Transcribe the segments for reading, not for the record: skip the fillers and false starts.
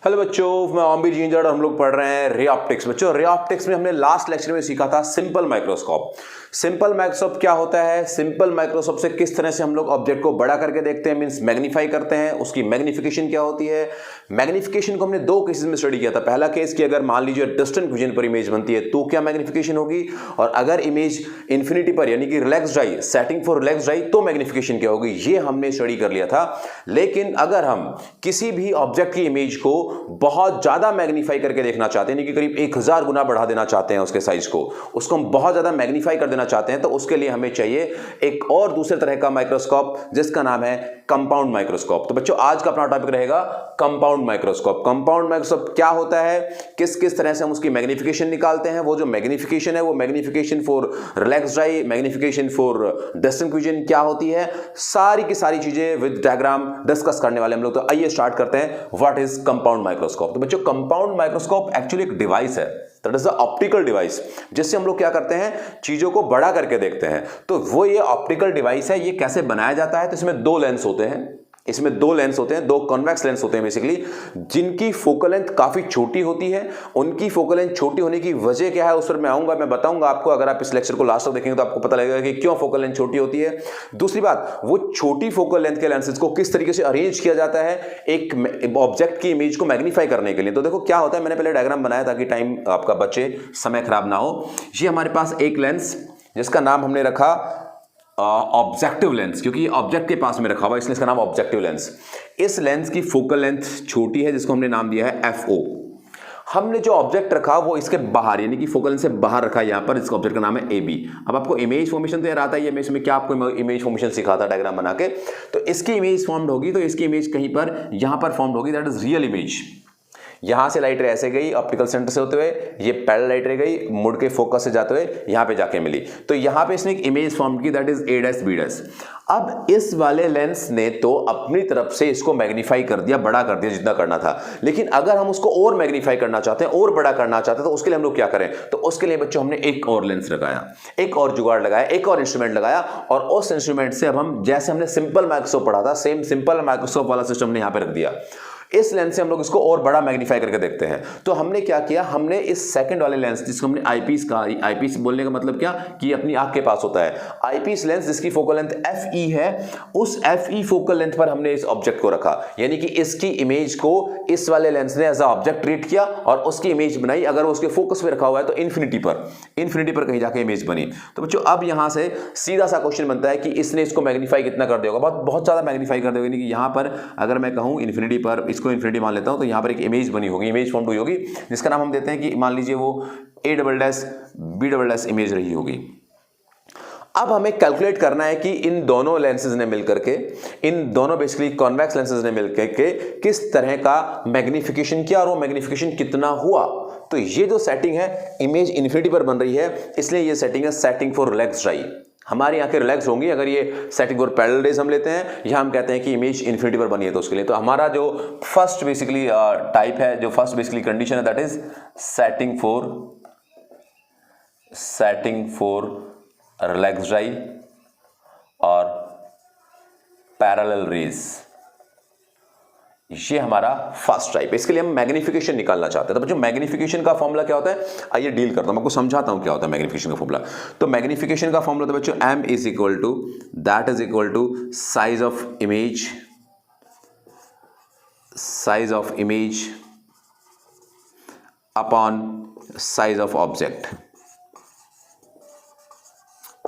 Hello बच्चों, मैं Aamir ginger और हम लोग पढ़ रहे हैं रे ऑप्टिक्स। बच्चों, रे ऑप्टिक्स में हमने लास्ट लेक्चर में सीखा था सिंपल माइक्रोस्कोप। सिंपल माइक्रोस्कोप क्या होता है? सिंपल माइक्रोस्कोप से किस तरह से हम लोग ऑब्जेक्ट को बड़ा करके देखते हैं, मींस मैग्नीफाई करते हैं। उसकी मैग्निफिकेशन क्या होती है? मैग्निफिकेशन को हमने दो केसेस में स्टडी किया था। पहला केस कि अगर मान लीजिए डिस्टेंट विजन पर इमेज बनती है तो क्या मैग्निफिकेशन होगी, और अगर इमेज इंफिनिटी पर यानी कि relaxed eye, setting for relaxed eye, तो मैग्निफिकेशन क्या होगी, ये हमने स्टडी कर लिया था। लेकिन अगर हम किसी भी ऑब्जेक्ट की इमेज को बहुत ज्यादा मैग्नीफाई करके देखना चाहते हैं, कि करीब 1000 गुना बढ़ा देना चाहते हैं उसके साइज को, उसको हम बहुत ज्यादा मैग्नीफाई कर देना चाहते हैं, तो उसके लिए हमें चाहिए एक और दूसरे तरह का माइक्रोस्कोप जिसका नाम है कंपाउंड माइक्रोस्कोप। तो बच्चों, आज का अपना टॉपिक रहेगा कंपाउंड माइक्रोस्कोप। कंपाउंड माइक्रोस्कोप क्या होता है, किस किस तरह से हम उसकी मैग्निफिकेशन निकालते हैं, वो जो मैग्निफिकेशन है वो magnification for relaxed I, magnification for distant vision क्या होती है, सारी की सारी चीजें विद डायग्राम डिस्कस करने वाले हम लोग। तो आइए स्टार्ट करते हैं, व्हाट इज कंपाउंड माइक्रोस्कोप। तो बच्चों, कंपाउंड माइक्रोस्कोप एक्चुअली एक डिवाइस है, that is the optical device, जिससे हम लोग क्या करते हैं, चीजों को बड़ा करके देखते हैं। तो वो ये ऑप्टिकल डिवाइस है। ये कैसे बनाया जाता है? तो इसमें दो लेंस होते हैं, दो कॉन्वेक्स लेंस होते हैं बेसिकली, जिनकी फोकल लेंथ काफी छोटी होती है। उनकी फोकल लेंथ छोटी होने की वजह क्या है उस पर मैं बताऊंगा आपको। अगर आप इस लेक्चर को लास्ट तक देखेंगे तो आपको पता लगेगा कि क्यों फोकल लेंथ छोटी होती है। दूसरी बात, वो छोटी फोकल लेंथ के लेंसेज को किस तरीके से अरेंज किया जाता है एक ऑब्जेक्ट की इमेज को मैग्नीफाई करने के लिए। तो देखो क्या होता है, मैंने पहले डायग्राम बनाया ताकि टाइम आपका बचे, समय खराब ना हो। ये हमारे पास एक लेंस जिसका नाम हमने रखा ऑब्जेक्टिव लेंस, क्योंकि ऑब्जेक्ट के पास में रखा हुआ इसलिए इसका नाम ऑब्जेक्टिव लेंस। इस लेंस की फोकल लेंथ छोटी है, जिसको हमने नाम दिया है FO। हमने जो ऑब्जेक्ट रखा वो इसके बाहर यानी कि फोकल लेंथ से बाहर रखा है, यहां पर इस ऑब्जेक्ट का नाम है AB। अब आपको इमेज फॉर्मेशन तो यार आता ही है, मैं इसमें क्या आपको इमेज फॉर्मेशन सिखाता डायग्राम बना के। तो इसकी इमेज फॉर्म्ड होगी, तो इसकी इमेज कहीं पर यहां पर फॉर्म्ड होगी, दैट इज रियल इमेज। यहां से लाइट रे ऐसे गई ऑप्टिकल सेंटर से होते हुए, ये पैरेलल लाइट रे गई मुड़ के फोकस से जाते हुए यहां पे जाके मिली। तो यहां पे इसने एक इमेज फॉर्म की, दैट इज A', B'। अब इस वाले लेंस ने तो अपनी तरफ से इसको मैग्नीफाई कर दिया, बड़ा कर दिया जितना करना था। लेकिन अगर हम उसको और मैग्नीफाई करना चाहते हैं, और बड़ा करना चाहते हैं, तो उसके लिए हम लोग क्या करें? तो उसके लिए बच्चों हमने एक और लेंस लगाया, एक और जुगाड़ लगाया, एक और इंस्ट्रूमेंट लगाया। और उस इंस्ट्रूमेंट से अब हम, जैसे हमने सिंपल माइक्रोस्कोप पढ़ा था, सेम सिंपल माइक्रोस्कोप वाला सिस्टम ने यहां पे रख दिया। इस लेंस से हम लोग इसको और बड़ा मैग्नीफाई करके देखते हैं। तो हमने क्या किया, हमने इस सेकंड वाले लेंस, जिसको हमने आईपीस कहा, आईपीस बोलने का मतलब क्या कि अपनी आंख के पास होता है, आईपीस लेंस जिसकी फोकल लेंथ FE है, उस FE फोकल लेंथ पर हमने इस ऑब्जेक्ट को रखा। यानी कि इसकी इमेज को इस वाले लेंस ने एज अ ऑब्जेक्ट ट्रीट किया और उसकी इमेज बनाई। अगर वो उसके फोकस पे रखा हुआ है तो इन्फिनिटी पर कहीं जाके इमेज बनी। तो बच्चों, अब यहां से सीधा सा क्वेश्चन बनता है कि इसने इसको मैग्नीफाई कितना कर दिया होगा? बहुत ज्यादा मैग्नीफाई कर दिया होगा। यहां पर अगर मैं कहूं इन्फिनिटी पर, इसको इन्फिनिटी मान लेता हूं, तो यहां पर एक इमेज बनी होगी, इमेज फॉर्म हुई होगी, जिसका नाम हम देते हैं कि मान लीजिए वो A', B' इमेज रही होगी। अब हमें कैलकुलेट करना है कि इन दोनों लेंसेज ने मिलकर के, इन दोनों बेसिकली कॉन्वेक्स लेंसेज ने मिलकर के किस तरह का मैग्निफिकेशन किया, और वो मैग्निफिकेशन कितना हुआ। तो ये जो सेटिंग है, इमेज इन्फिनिटी पर बन रही है, इसलिए ये सेटिंग है सेटिंग फॉर रिलैक्स्ड आई। हमारी आंखें रिलैक्स होंगी अगर ये सेटिंग फॉर पैरेलल रेज हम लेते हैं। यहां हम कहते हैं कि इमेज इन्फिनिटी पर बनी है, तो उसके लिए तो हमारा जो फर्स्ट बेसिकली टाइप है, जो फर्स्ट बेसिकली कंडीशन है, that is setting for relaxed eye और पैरेलल रेज। ये हमारा फर्स्ट टाइप है। इसके लिए हम मैग्निफिकेशन निकालना चाहते हैं। तो बच्चों, मैग्निफिकेशन का फॉर्मूला क्या होता है, आइए डील करता हूं, आपको समझाता हूं क्या होता है मैग्निफिकेशन का फॉर्मूला। तो मैग्निफिकेशन का फॉर्मूला तो बच्चों M is equal to size of image upon size of object.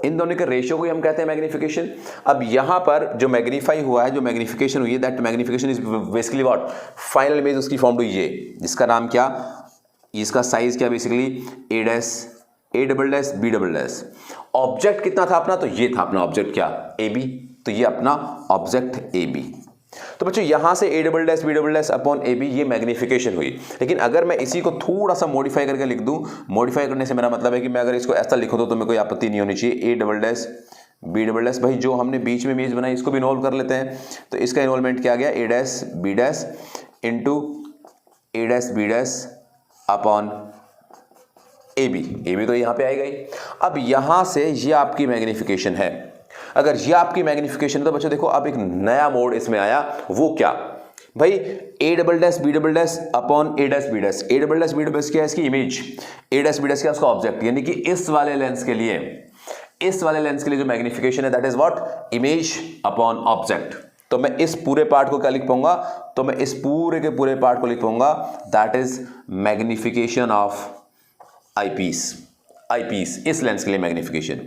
इन दोनों के रेशियो को हम कहते हैं मैग्निफिकेशन। अब यहां पर जो मैग्नीफाई हुआ है, जो मैग्निफिकेशन हुई है, that magnification is basically what, final image उसकी फॉर्म हुई ये, जिसका नाम क्या, इसका साइज क्या, बेसिकली A', B'। ऑब्जेक्ट कितना था अपना, तो ये था अपना ऑब्जेक्ट क्या, AB। तो ये अपना ऑब्जेक्ट AB। तो बच्चों, यहां से A', B' अपॉन AB ये मैग्निफिकेशन हुई। लेकिन अगर मैं इसी को थोड़ा सा मॉडिफाई करके लिख दूं, मॉडिफाई करने से मेरा मतलब है कि मैं अगर इसको ऐसा लिखूं तो तुम्हें कोई आपत्ति नहीं होनी चाहिए। A', B', भाई जो हमने बीच में इमेज बनाई इसको भी इन्वॉल्व कर लेते हैं। तो इसका इन्वॉल्वमेंट क्या आ गया, A', B' अपॉन AB तो यहां पे आएगा ही। अब यहां से ये आपकी मैग्निफिकेशन है। अगर ये आपकी मैग्निफिकेशन, तो बच्चों देखो अब एक नया मोड इसमें आया, वो क्या, भाई A double dash B double dash upon A dash B dash, A double dash B double dash क्या है इसकी image, A dash B dash क्या है उसका ऑब्जेक्ट, यानी कि इस वाले लेंस के लिए, इस वाले लेंस के लिए जो मैग्निफिकेशन है that is what, image upon object. तो मैं इस पूरे पार्ट को क्या लिख पाऊंगा, तो मैं इस पूरे के पूरे पार्ट को लिख पाऊंगा that is magnification of eyepiece, eyepiece इस लेंस के लिए मैग्निफिकेशन,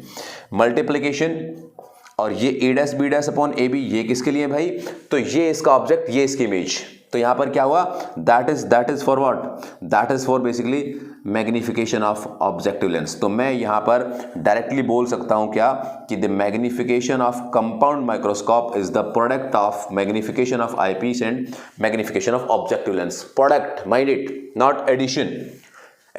मल्टीप्लीकेशन और ये A dash B dash upon A B ये किसके लिए भाई, तो ये इसका ऑब्जेक्ट ये इसकी इमेज। तो यहां पर क्या हुआ, that is for what, that is for basically magnification of objective lens. तो मैं यहां पर डायरेक्टली बोल सकता हूं क्या कि the magnification of compound microscope is the product of magnification of eyepiece and magnification of objective lens. Product, mind it, not addition,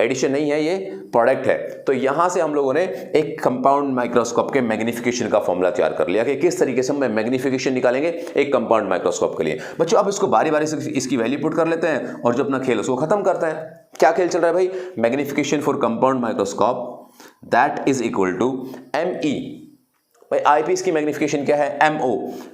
addition नहीं है, ये प्रोडक्ट है। तो यहां से हम लोगों ने एक कंपाउंड माइक्रोस्कोप के मैग्निफिकेशन का फॉर्मूला तैयार कर लिया कि किस तरीके से हम मैग्निफिकेशन निकालेंगे एक कंपाउंड माइक्रोस्कोप के लिए। बच्चों अब इसको बारी बारी से इसकी वैल्यू पुट कर लेते हैं और जो अपना खेल उसको खत्म करते हैं। क्या खेल चल रहा है भाई, magnification for compound microscope that is equal to ME। भाई आईपीस की मैग्निफिकेशन क्या है, MO।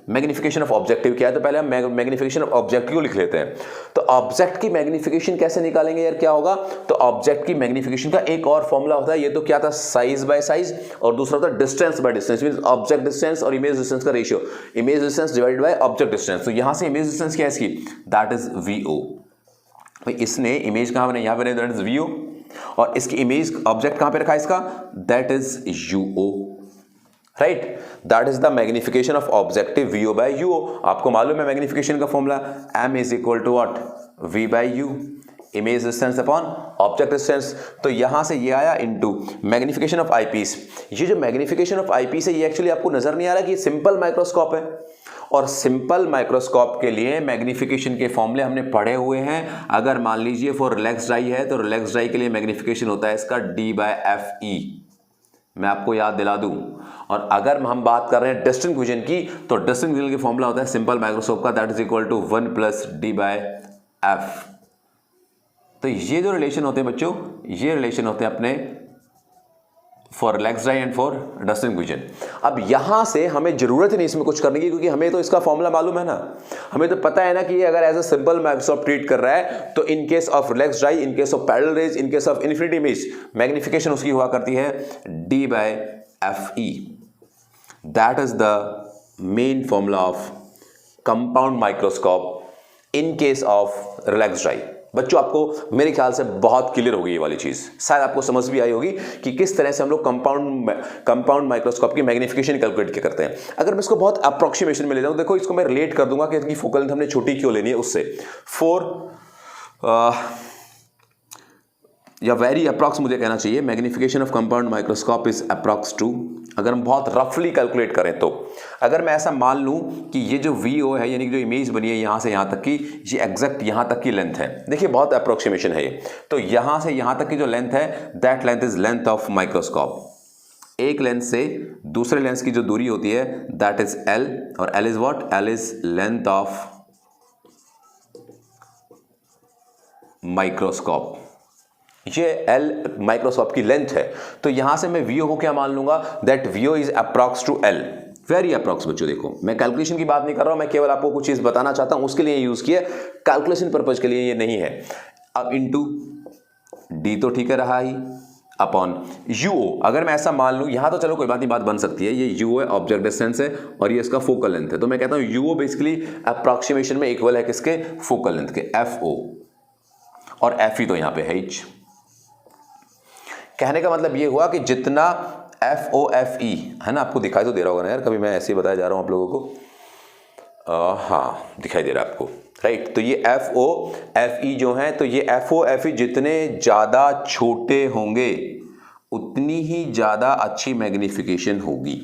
मैग्निफिकेशन ऑफ ऑब्जेक्टिव क्या है, तो पहले हम मैग्निफिकेशन ऑफ ऑब्जेक्टिव को लिख लेते हैं। तो ऑब्जेक्ट की मैग्निफिकेशन कैसे निकालेंगे यार, क्या होगा, तो ऑब्जेक्ट की मैग्निफिकेशन का एक और फॉर्मूला होता है, ये तो क्या था, साइज बाय साइज, और दूसरा होता है distance by distance, means object distance और इमेज डिस्टेंस का ratio, image distance divided by object distance. तो यहां से इमेज डिस्टेंस क्या है इसकी, दैट इज VO। भाई इसने इमेज कहां बने, यहां बने, दैट इज VO, और इसकी इमेज ऑब्जेक्ट कहां पे रखा है इसका, that is UO, right. That is the magnification of objective VO by UO। आपको मालूम है मैग्निफिकेशन का formula M is equal to what, V by U, image distance upon object distance. तो यहां से ये आया इनटू मैग्निफिकेशन ऑफ आईपीस। ये जो मैग्निफिकेशन ऑफ आईपीस है ये एक्चुअली आपको नजर नहीं आ रहा कि सिंपल माइक्रोस्कोप है, और सिंपल माइक्रोस्कोप के लिए मैग्निफिकेशन के फॉर्मूले हमने पढ़े हुए हैं। अगर मान लीजिए फॉर रिलैक्स्ड आई है तो रिलैक्स्ड आई के लिए मैग्निफिकेशन होता है इसका D/FE, मैं आपको याद दिला दूं। और अगर हम बात कर रहे हैं डिस्टेंस विजन की, तो डिस्टेंस विजन का फॉर्मूला होता है सिंपल माइक्रोस्कोप का, that is equal to 1 + D/F। तो ये जो रिलेशन होते हैं बच्चों, ये रिलेशन होते हैं अपने for relaxed I and for distance vision. अब यहां से हमें जरूरत ही नहीं इसमें कुछ करने की, क्योंकि हमें तो इसका फॉर्मूला मालूम है ना, हमें तो पता है ना कि ये अगर as a simple microscope treat कर रहा है तो in case of relaxed eye, in case of parallel rays, in case of infinity image, magnification उसकी हुआ करती है D/FE। That is the main formula of compound microscope in case of relaxed eye. बच्चों आपको मेरे ख्याल से बहुत क्लियर होगी ये वाली चीज, शायद आपको समझ भी आई होगी कि किस तरह से हम लोग कंपाउंड माइक्रोस्कोप की मैग्निफिकेशन कैलकुलेट क्या करते हैं। अगर मैं इसको बहुत अप्रोक्सीमेशन में ले जाऊं, देखो इसको मैं रिलेट कर दूंगा कि इसकी फोकल लेंथ हमने छोटी क्यों लेनी है उससे, 4 या वेरी अप्रॉक्स मुझे कहना चाहिए, magnification of compound microscope is approx to, अगर हम बहुत रफली कैलकुलेट करें तो, अगर मैं ऐसा मान लूं कि ये जो VO है यानी कि जो इमेज बनी है यहां से यहां तक की, ये एग्जैक्ट यहां तक की लेंथ है। देखिए बहुत अप्रोक्सीमेशन है ये, तो यहां से यहां तक की जो लेंथ है that length is length of microscope. एक लेंस से दूसरे लेंस की जो दूरी होती है दैट इज L, और L is what, L is length of microscope. ये L माइक्रोस्कोप की लेंथ है। तो यहां से मैं VO को क्या मान लूंगा, that VO is approx to L, very approx. बच्चों देखो मैं कैलकुलेशन की बात नहीं कर रहा हूं, मैं केवल आपको कुछ चीज बताना चाहता हूं, उसके लिए यूज किया, कैलकुलेशन पर्पज के लिए ये नहीं है। अब इनटू D तो ठीक है रहा ही, अपॉन UO, अगर मैं ऐसा मान लूं, यहां तो चलो कोई बात नहीं, बात बन सकती है, ये UO है ऑब्जेक्ट डिस्टेंस है और ये इसका फोकल लेंथ है, तो मैं कहता हूं UO बेसिकली अप्रॉक्सीमेशन में इक्वल है किसके, फोकल लेंथ के, FO, और FE तो यहां पे है ही। कहने का मतलब ये हुआ कि जितना FOFE है ना, आपको दिखाई तो दे रहा होगा ना यार, कभी मैं ऐसे ही बताया जा रहा हूं आप लोगों को, हाँ दिखाई दे रहा है आपको, राइट। तो ये FOFE जो है, तो ये FOFE जितने ज्यादा छोटे होंगे उतनी ही ज्यादा अच्छी मैग्निफिकेशन होगी।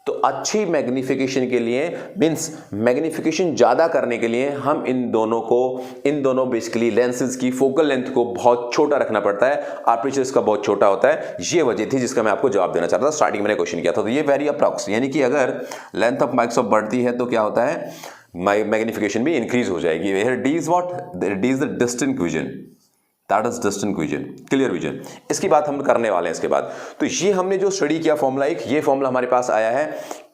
तो अच्छी मैग्निफिकेशन के लिए, मींस मैग्निफिकेशन ज्यादा करने के लिए हम इन दोनों बेसिकली लेंसेज की फोकल लेंथ को बहुत छोटा रखना पड़ता है, एपर्चर इसका बहुत छोटा होता है। ये वजह थी जिसका मैं आपको जवाब देना चाहता था, स्टार्टिंग मैंने क्वेश्चन किया था। तो ये वेरी अप्रॉक्स, यानी कि अगर लेंथ ऑफ माइक्रोस्कोप बढ़ती है तो क्या होता है, मैग्निफिकेशन भी इंक्रीज हो जाएगी। D is what, D is the distant vision, that is distant vision, clear vision. इसकी बात हम करने वाले हैं इसके बाद। तो ये हमने जो स्टडी किया फॉर्मूला एक, ये फॉर्मूला हमारे पास आया है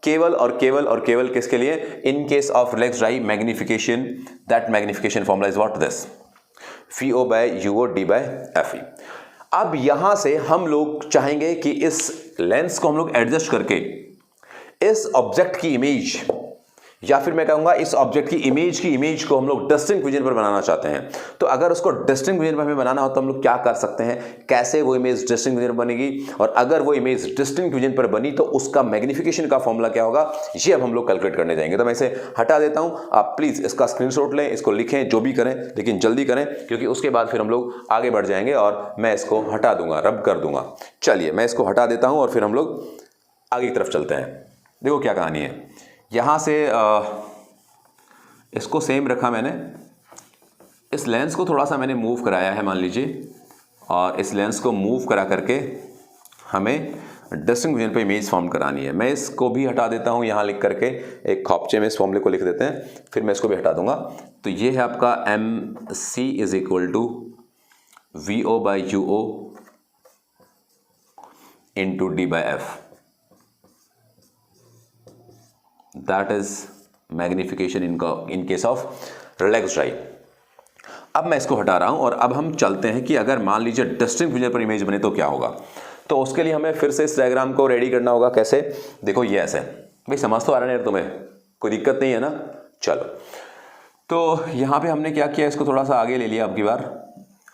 केवल और केवल और केवल किसके लिए? इन case of relaxed I magnification, that magnification formula is what? This VO by UO D by FE। अब यहां से हम लोग चाहेंगे कि इस लेंस को हम लोग एडजस्ट करके इस ऑब्जेक्ट की इमेज, या फिर मैं कहूंगा इस ऑब्जेक्ट की इमेज को हम लोग डिस्टिंक्ट विजन पर बनाना चाहते हैं। तो अगर उसको डिस्टिंक्ट विजन पर हमें बनाना हो तो हम लोग क्या कर सकते हैं, कैसे वो इमेज डिस्टिंक्ट विजन पर बनेगी, और अगर वो इमेज डिस्टिंक्ट विजन पर बनी तो उसका मैग्निफिकेशन का फॉर्मूला क्या होगा, ये अब हम लोग कैलकुलेट करने जाएंगे। तो मैं इसे हटा देता हूं, आप प्लीज इसका स्क्रीनशॉट लें, इसको लिखें, जो भी करें लेकिन जल्दी करें, क्योंकि उसके बाद फिर हम लोग आगे बढ़ जाएंगे और मैं इसको हटा दूंगा, रब कर दूंगा। चलिए मैं इसको हटा देता हूं और फिर हम लोग आगे की तरफ चलते हैं। देखो क्या कहानी है, यहां से इसको सेम रखा मैंने, इस लेंस को थोड़ा सा मैंने मूव कराया है मान लीजिए, और इस लेंस को मूव करा करके हमें डिस्टिंक्ट विजन पे इमेज फॉर्म करानी है। मैं इसको भी हटा देता हूँ, यहाँ लिख करके एक खौपचे में इस फॉर्मूले को लिख देते हैं, फिर मैं इसको भी हटा दूंगा। तो ये है आपका MC is equal to VO by UO into D by F, that is magnification in case of relaxed eye. अब मैं इसको हटा रहा हूं और अब हम चलते हैं कि अगर मान लीजिए डिस्टिंक्ट विजन पर इमेज बने तो क्या होगा। तो उसके लिए हमें फिर से इस डायग्राम को रेडी करना होगा। कैसे? देखो ये ऐसे, भाई समझ तो आ रहा है तुम्हें, कोई दिक्कत नहीं है ना? चलो, तो यहां पे हमने क्या किया, इसको थोड़ा सा आगे ले लिया अब की बार,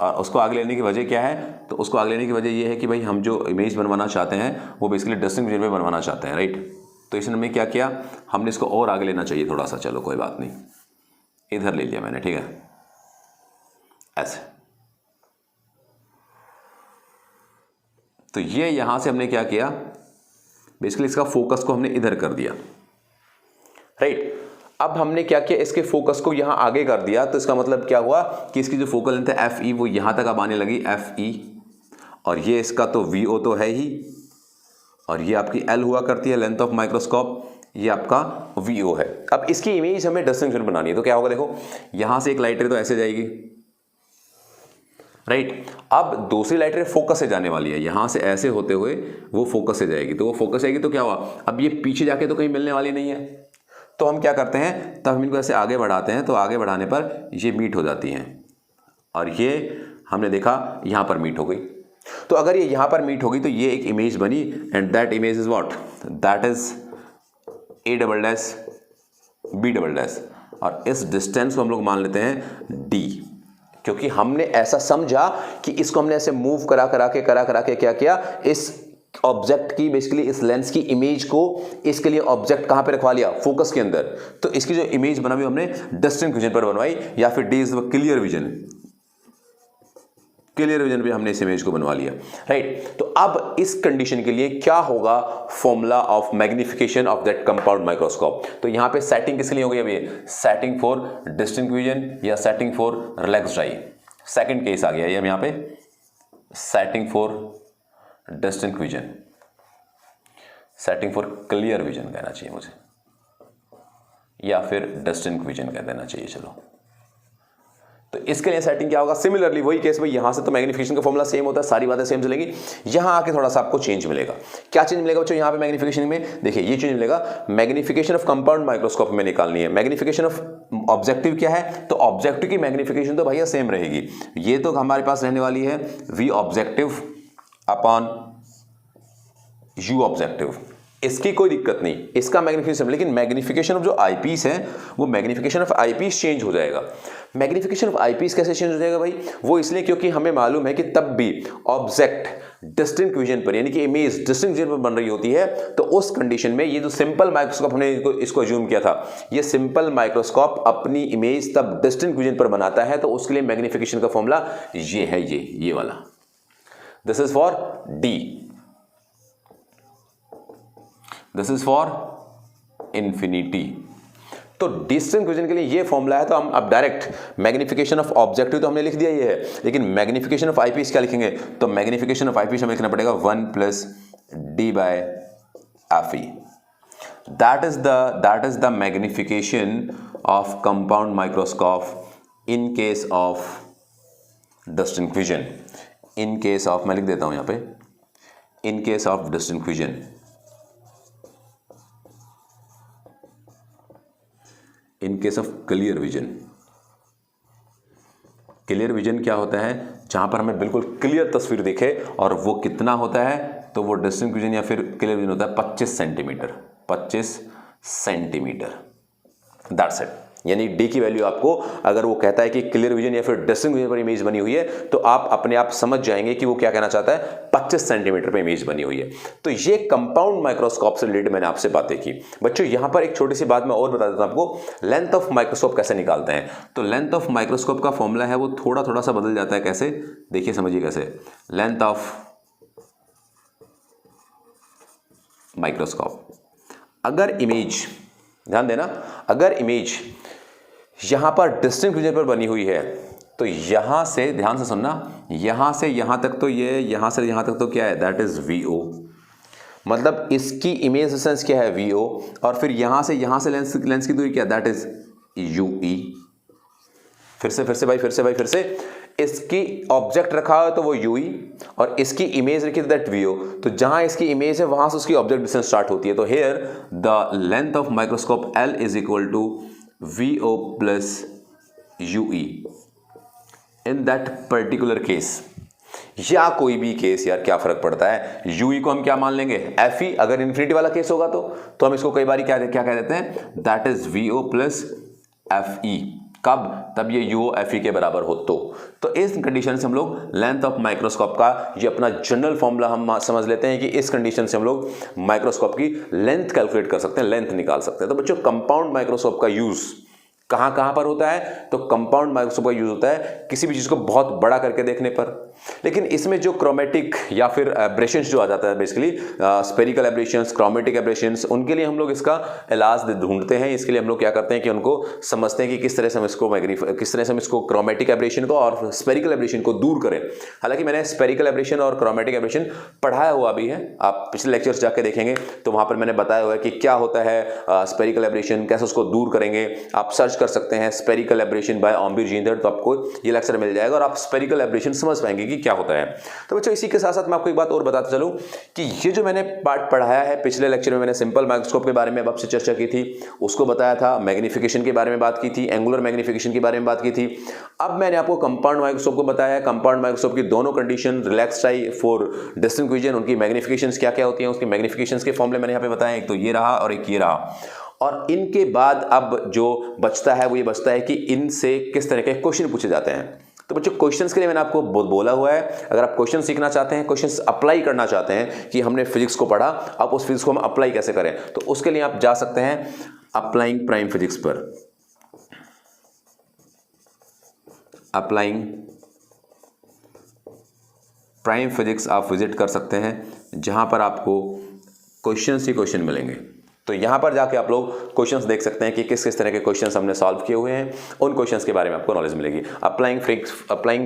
और उसको आगे लेने की वजह क्या है, तो उसको आगे लेने की वजह ये है कि भाई हम जो इमेज बनवाना चाहते हैं वो बेसिकली डिस्टिंक्ट विजन में बनवाना चाहते हैं, राइट। तो इसने हमें क्या किया, हमने इसको और आगे लेना चाहिए थोड़ा सा, चलो कोई बात नहीं, इधर ले लिया मैंने, ठीक है, ऐसे। तो ये यहां से हमने क्या किया, बेसिकली इसका फोकस को हमने इधर कर दिया, राइट। अब हमने क्या किया, इसके फोकस को यहां आगे कर दिया, तो इसका मतलब क्या हुआ कि इसकी जो फोकल लेंथ है FE वो यहां तक अब आने लगी, FE, और ये इसका तो VO तो है ही, और ये आपकी L हुआ करती है लेंथ ऑफ माइक्रोस्कोप, ये आपका VO है। अब इसकी इमेज हमें डिस्टिंक्शन बनानी है, तो क्या होगा, देखो यहां से एक लाइट रे तो ऐसे जाएगी, राइट। अब दूसरी लाइट रे फोकस से जाने वाली है, यहां से ऐसे होते हुए वो फोकस से जाएगी, तो वो फोकस जाएगी तो क्या हुआ, अब ये पीछे जाके तो कहीं मिलने वाली नहीं है, तो हम क्या करते हैं, तब हम इनको ऐसे आगे बढ़ाते हैं, तो आगे बढ़ाने पर ये मीट हो जाती हैं, और ये हमने देखा यहां पर मीट हो गई। तो अगर ये यहां पर मीट होगी तो ये एक इमेज बनी, and that image is what, that is A double dash B double dash, और इस डिस्टेंस को हम लोग मान लेते हैं D, क्योंकि हमने ऐसा समझा कि इसको हमने ऐसे मूव करा करा के क्या किया, इस ऑब्जेक्ट की, बेसिकली इस लेंस की इमेज को इसके लिए ऑब्जेक्ट कहां पे रखवा लिया, फोकस के अंदर। तो इसकी जो इमेज बना हुई हमने डिस्टिंक्ट विजन पर बनवाई, या फिर D is clear vision, clear vision पे हमने इस इमेज को बनवा लिया, राइट। तो अब इस कंडीशन के लिए क्या होगा, formula of magnification of that compound microscope. तो यहां पे सेटिंग किस लिए हो गई, अभी सेटिंग फॉर डिस्टिंक्ट विजन या setting for relaxed eye, second case आ गया ये यहां पे, setting for distinct vision, setting for clear vision कहना चाहिए मुझे, या फिर डिस्टिंक्ट विजन कह देना चाहिए, चलो। तो इसके लिए सेटिंग क्या होगा, सिमिलरली वही केस, भाई यहां से तो मैग्निफिकेशन का फॉर्मूला सेम होता है, सारी बातें सेम चलेंगी, यहां आके थोड़ा सा आपको चेंज मिलेगा। क्या चेंज मिलेगा बच्चों यहां पे मैग्निफिकेशन में, देखिए ये चेंज मिलेगा, मैग्निफिकेशन ऑफ कंपाउंड माइक्रोस्कोप में निकालनी है, मैग्निफिकेशन ऑफ ऑब्जेक्टिव क्या है, तो ऑब्जेक्टिव की मैग्निफिकेशन तो भैया सेम रहेगी, ये तो हमारे पास रहने वाली है V objective upon U objective, इसकी कोई दिक्कत नहीं, इसका मैग्निफिकेशन, लेकिन मैग्निफिकेशन ऑफ जो आईपीस है वो मैग्निफिकेशन ऑफ आईपीस चेंज हो जाएगा। मैग्निफिकेशन ऑफ आईपीस कैसे चेंज हो जाएगा भाई, वो इसलिए क्योंकि हमें मालूम है कि तब भी ऑब्जेक्ट डिस्टिंक्ट विजन पर, यानी कि इमेज डिस्टिंक्ट विजन पर बन रही होती है, तो उस कंडीशन में ये जो सिंपल माइक्रोस्कोप हमने इसको अज्यूम किया था, ये सिंपल माइक्रोस्कोप अपनी इमेज तब डिस्टिंक्ट विजन पर बनाता है, तो उसके लिए मैग्निफिकेशन का फॉर्मूला ये है, ये वाला, this is for D, this is for infinity. तो डिस्टिंक्ट विजन के लिए ये फॉर्मूला है, तो हम अब डायरेक्ट मैग्निफिकेशन ऑफ ऑब्जेक्टिव तो हमने लिख दिया ये है, लेकिन मैग्निफिकेशन ऑफ आईपीस क्या लिखेंगे, तो मैग्निफिकेशन ऑफ आईपीस हमें लिखना पड़ेगा 1 + D by FE, that is the magnification of compound microscope in case of distinct vision, in case of, मैं लिख देता हूं यहां पे, in case of distinct vision, in case of clear vision, clear vision क्या होता है, जहां पर हमें बिल्कुल क्लियर तस्वीर दिखे, और वो कितना होता है, तो वो डिस्टिंक्ट विजन या फिर क्लियर विजन होता है 25 सेंटीमीटर, 25 सेंटीमीटर, दैट्स इट। यानी डी की वैल्यू आपको, अगर वो कहता है कि क्लियर विजन या फिर डिस्टिंक्ट विजन पर इमेज बनी हुई है, तो आप अपने आप समझ जाएंगे कि वो क्या कहना चाहता है, 25 सेंटीमीटर पे इमेज बनी हुई है। तो ये कंपाउंड माइक्रोस्कोप से रिलेटेड मैंने आपसे बातें की। बच्चों यहां पर एक छोटी सी बात मैं और बता देता हूं आपको, लेंथ ऑफ माइक्रोस्कोप कैसे निकालते हैं। तो लेंथ ऑफ माइक्रोस्कोप का फॉर्मूला है वो थोड़ा सा बदल जाता है। कैसे, देखिए समझिए कैसे। लेंथ ऑफ माइक्रोस्कोप, अगर इमेज, ध्यान देना, अगर इमेज यहां पर डिस्टिंक्ट विजन पर बनी हुई है, तो यहां से, ध्यान से सुनना, यहां से यहां तक तो ये, यहां से यहां तक तो क्या है, दैट इज वीओ। मतलब इसकी इमेज डिस्टेंस क्या है, वीओ, और फिर यहां से लेंस की दूरी क्या, दैट इज यूई। फिर से इसकी ऑब्जेक्ट रखा है तो वो यूई, और इसकी इमेज रखी है दैट वीओ। तो जहां इसकी इमेज है वहां से उसकी ऑब्जेक्ट डिस्टेंस स्टार्ट होती है। तो here the length of microscope L is equal to VO plus UE in that particular case, या कोई भी केस, यार क्या फर्क पड़ता है, UE को हम क्या मान लेंगे, FE। अगर इन्फिनिटी वाला केस होगा तो हम इसको कई बार क्या कह देते हैं, that is VO plus FE। कब, तब ये UO FE के बराबर हो। तो इस कंडीशन से हम लोग लेंथ ऑफ माइक्रोस्कोप का ये अपना जनरल फॉर्मूला हम समझ लेते हैं कि इस कंडीशन से हम लोग माइक्रोस्कोप की लेंथ कैलकुलेट कर सकते हैं, लेंथ निकाल सकते हैं। तो बच्चों कंपाउंड माइक्रोस्कोप का यूज कहां पर होता है, तो कंपाउंड माइक्रोस्कोप का यूज होता है किसी भी चीज को बहुत बड़ा करके देखने पर। लेकिन इसमें जो क्रोमेटिक या फिर एब्रेशंस जो आ जाता है, basically spherical aberrations, chromatic aberrations, उनके लिए हम लोग इसका इलाज ढूंढते हैं। इसके लिए हम लोग क्या करते हैं कि उनको समझते हैं कि किस तरह से हम इसको क्रोमेटिक एब्रेशन को और स्फेरिकल एब्रेशन को दूर करें। हालांकि मैंने स्फेरिकल एब्रेशन और क्रोमेटिक एब्रेशन पढ़ाया हुआ भी है, आप पिछले लेक्चर्स जाके देखेंगे तो वहां पर मैंने बताया हुआ है कि क्या होता है स्फेरिकल एब्रेशन, कैसे उसको दूर करेंगे। आप सर्च कर सकते हैं spherical aberration by Ombir Jinder, तो आपको ये लेक्चर मिल जाएगा और आप स्फेरिकल एब्रेशन समझ पाएंगे कि क्या होता है। तो बच्चों इसी के साथ साथ मैं आपको एक बात और बताता चलूं कि ये जो मैंने पार्ट पढ़ाया है, पिछले लेक्चर में मैंने सिंपल माइक्रोस्कोप के बारे में आपसे चर्चा की थी, उसको बताया था, मैग्निफिकेशन के बारे में बात की थी, एंगुलर मैग्निफिकेशन के बारे में बात की थी। अब मैंने आपको कंपाउंड माइक्रोस्कोप को बताया है, कंपाउंड माइक्रोस्कोप की दोनों condition, relaxed I for distinct vision, उनकी मैग्निफिकेशंस क्या होती हैं, उसकी मैग्निफिकेशंस के फॉर्मूले मैंने यहाँ पे बताया, एक तो ये रहा और एक ये रहा। और इनके बाद अब जो बचता है वो ये बचता है कि इनसे किस तरह के क्वेश्चन पूछे जाते हैं। तो बच्चों क्वेश्चंस के लिए मैंने आपको बोला हुआ है, अगर आप क्वेश्चन सीखना चाहते हैं, क्वेश्चंस अप्लाई करना चाहते हैं कि हमने फिजिक्स को पढ़ा, अब उस फिजिक्स को हम अप्लाई कैसे करें, तो उसके लिए आप जा सकते हैं अप्लाइंग प्राइम फिजिक्स पर। अप्लाइंग प्राइम फिजिक्स आप विजिट कर सकते हैं, जहां पर आपको क्वेश्चंस ही क्वेश्चन मिलेंगे। तो यहां पर जाके आप लोग क्वेश्चंस देख सकते हैं कि किस किस तरह के क्वेश्चंस हमने सॉल्व किए हुए हैं, उन क्वेश्चंस के बारे में आपको नॉलेज मिलेगी। Applying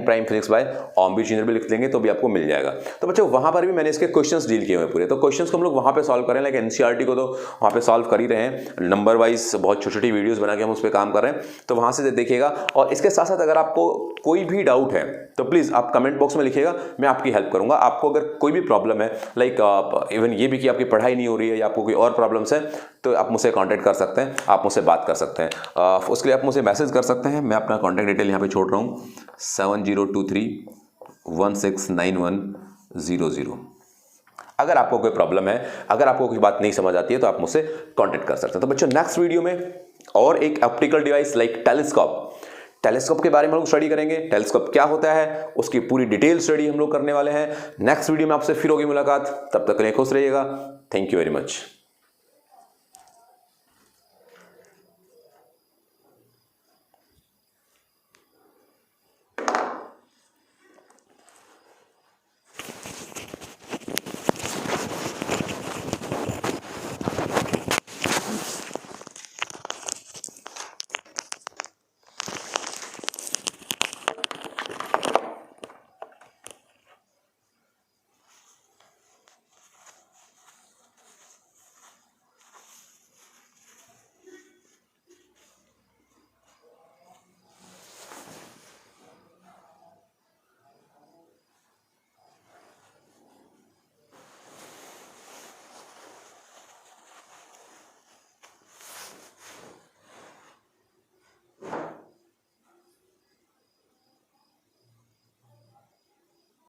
prime physics bye Ombir Jinder भी लिख देंगे तो भी आपको मिल जाएगा। तो बच्चों वहां पर भी मैंने इसके क्वेश्चंस डील किए हुए पूरे, तो क्वेश्चंस को हम लोग वहां पे सॉल्व करें, लाइक एनसीईआरटी को तो वहां पे सॉल्व कर ही रहे हैं, नंबर वाइज बहुत छोटी छोटी वीडियोस बना के हम उस पर काम कर रहे हैं, तो वहां से देखिएगा। और इसके साथ साथ अगर आपको कोई भी डाउट है तो प्लीज आप कमेंट बॉक्स में लिखिएगा, मैं आपकी हेल्प करूंगा। आपको अगर कोई भी प्रॉब्लम है, लाइक इवन ये भी कि आपकी पढ़ाई नहीं हो रही है या आपको कोई और प्रॉब्लम्स है, तो आप मुझसे कांटेक्ट कर सकते हैं, आप मुझसे बात कर सकते हैं। उसके लिए आप मुझे मैसेज कर सकते हैं, मैं अपना कांटेक्ट डिटेल यहाँ पे छोड़ रहा हूँ 7023169100। अगर आपको कोई प्रॉब्लम है, अगर आपको कोई बात नहीं समझ आती है तो आप मुझसे कांटेक्ट कर सकते हैं। तो बच्चों नेक्स्ट वीडियो में और एक ऑप्टिकल डिवाइस लाइक टेलीस्कोप के बारे में हम लोग स्टडी करेंगे। टेलीस्कोप क्या होता है उसकी पूरी डिटेल स्टडी हम लोग करने वाले हैं। नेक्स्ट वीडियो में आपसे फिर होगी मुलाकात, तब तक के लिए खुश रहिएगा। Thank you very much.